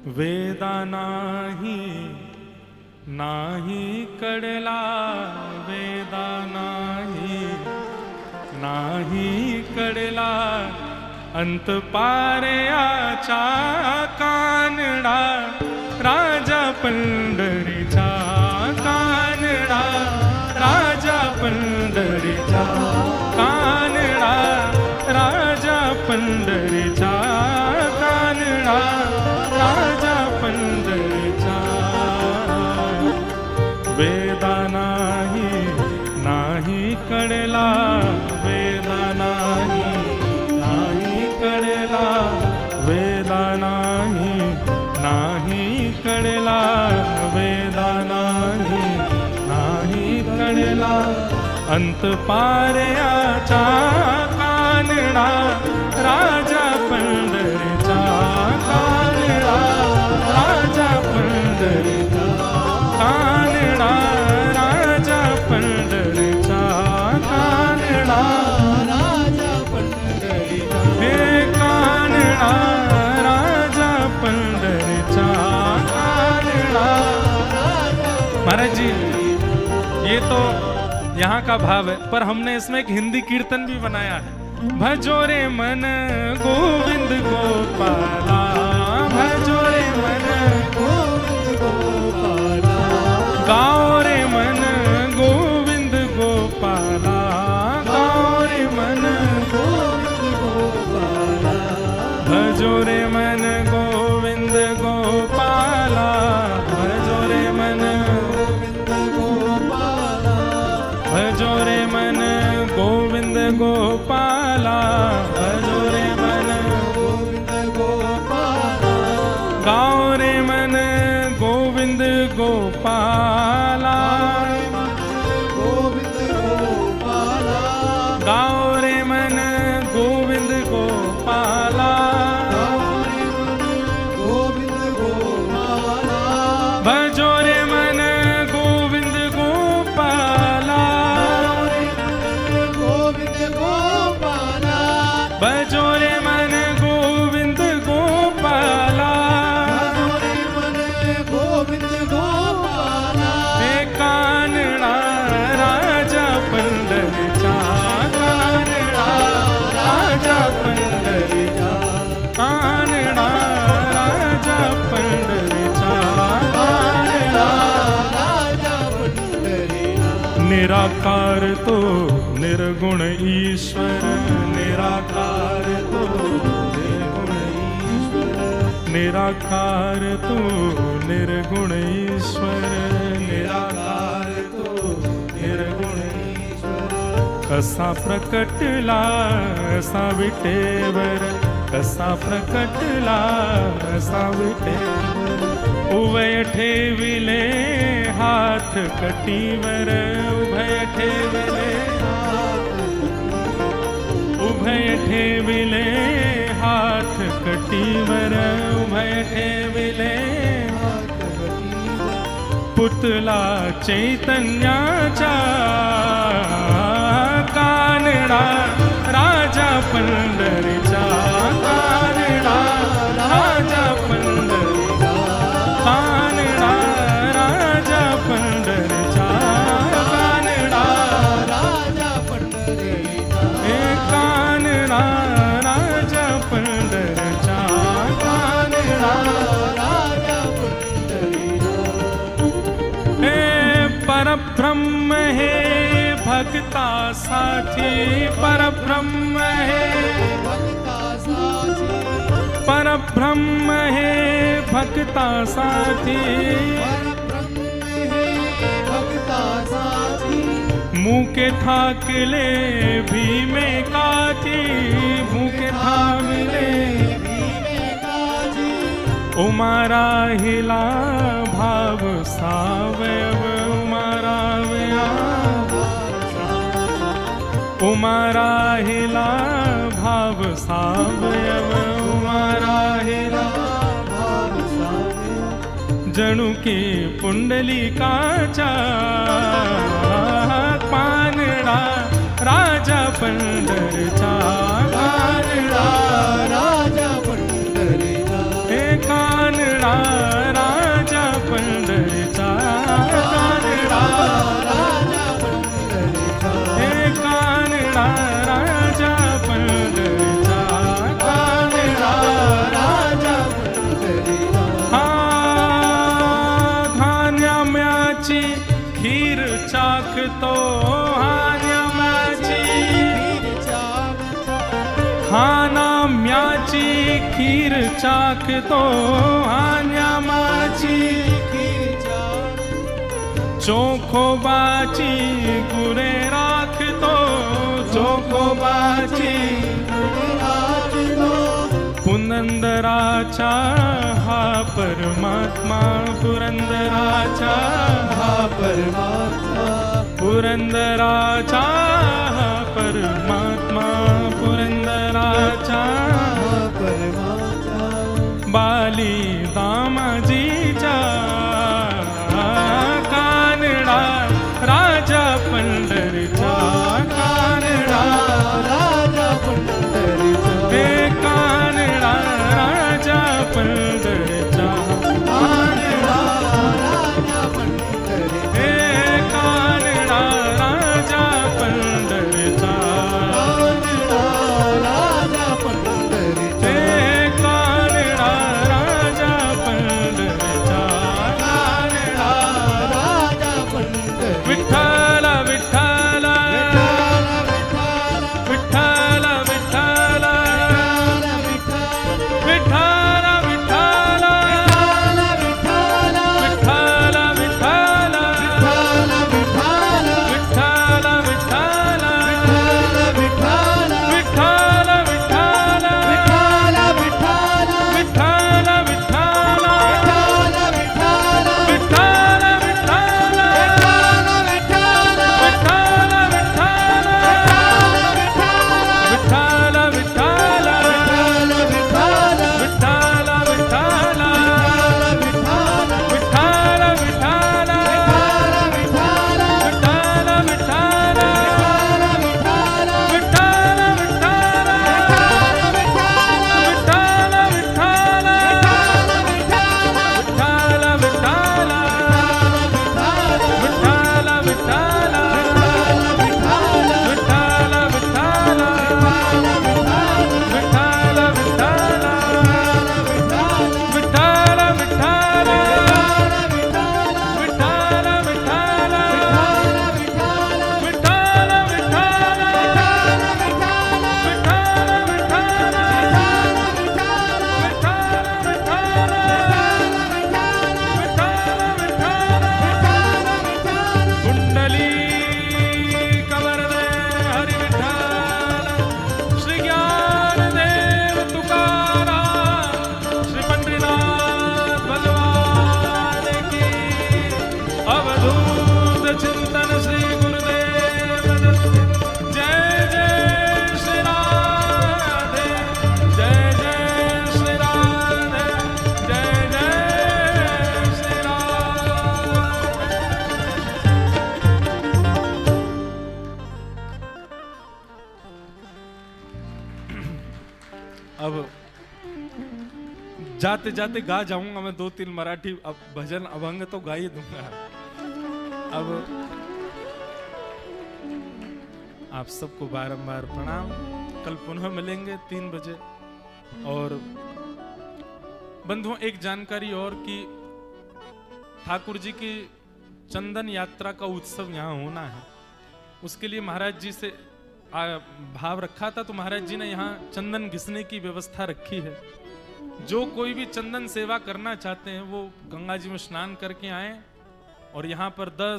वेदा नाही नाही कडला वेदा नाही नाही कडला अंत पारयाचा कानडा राजा पंढरीचा कानडा राजा पंढरीचा कानडा राजा पंढरीचा कानडा राजा पंढरीचा वेदा नाही नाही कडला वेदा नाही नाही कडला वेदा नाही नाही कडला वेदा नाही नाही कडला अंत पारयाचा कानडा राजा पंढरीचा कानडा राजा पंढरीचा कानडा राजा पंढरीचा कानडा राजा पंढरीचा हे कानडा राजा पंढरीचा कानडा। महाराज जी ये तो यहाँ का भाव है, पर हमने इसमें एक हिंदी कीर्तन भी बनाया है। भजो रे मन गोविंद गोपाला भजो रे मन गोविंद गोपाला गाओ रे मन गोविंद गोपाला गाओ रे मन गोविंद गोपाला भजो रे मन गोविंद गोपाला भजो रे मन गोविंद गोपाला भजो रे मन गोविंद गोपाला भजो रे मन गोविंद गोपाला गाओ रे मन गोविंद गोपाला गोविंद गोपाला गाओ रे मन गोविंद गोपाला गोविंद गोपाला भजो रे मन गोविंद गोपाला गोविंद गोपाला भजो रे मन गोविंद गोपाला गोविंद गोपाला हे कानडा राजा पंढरीचा कानडा राजा पंढरीचा कानडा राजा पंढरीचा कानडा राजा पंढरीचा निराकार तो निर्गुण ईश्वर निराकार तो निर्गुण ईश्वर निराकार तो निर्गुण ईश्वर निराकार तो निर्गुण ईश्वर कसा प्रकटला असा विटेवर कसा प्रकटला असा विटेवर उभय ठेविले हात कटीवर उभय ठेविले उभय ठेविले हात कटीवर उभय ठेविले पुतला चैतन्याचा कानडा राजा पंढरीचा कानडा राजा पंढरीचा कानडा राजा पंढरीचा कानडा राजा पंढरीचा हे कानडा राजा पंढरीचा कानडा राजा पंढरीचा हे परब्रह्म हे भक्तासाठी परब्रह्म हे भक्तासाठी परब्रह्म हे भक्तासाठी मुके थाकले भीमे काची मुके थाकले उमारा हिला भाव सावयव उमारा उमारा हिला भाव सावयव उमारा हिला भाव सावयव जणू की पुंडलिकाचा कानडा राजा पंढरीचा कानडा राजा पंढरीचा हे कानडा खाना म्याची खीर चाक तो आन्या माची खीर चाक चोखो बाची गुरे राख तो चोखो बाची राख तो पुरंदराचा हा परमात्मा पुरंदराचा हा परमात्मा पुरंदराचा हा परमात्मा पुरंदराचा परमात्मा बाली दामाजीचा कानडा राजा पंढरीचा कानडा राजा पंढरीचा हे कानडा राजा पंढरीचा कानडा राजा पंढरी हे कानडा राजा पंढरीचा कानडा राजा पंढरी हे कानडा राजा पंढरीचा कानडा राजा पंढरी विठ्ठल विठ्ठल विठ्ठल विठ्ठल विठ्ठल विठ्ठल विठ्ठल विठ्ठल अब जाते जाते गा जाऊंगा मैं 2-3 मराठी अब भजन अभंग तो गा ही दूंगा। अब आप सबको बारंबार प्रणाम। कल पुनः मिलेंगे 3 बजे। और बंधुओं एक जानकारी और कि ठाकुर जी की चंदन यात्रा का उत्सव यहाँ होना है, उसके लिए महाराज जी से भाव रखा था, तो महाराज जी ने यहाँ चंदन घिसने की व्यवस्था रखी है। जो कोई भी चंदन सेवा करना चाहते हैं वो गंगा जी में स्नान करके आए और यहाँ पर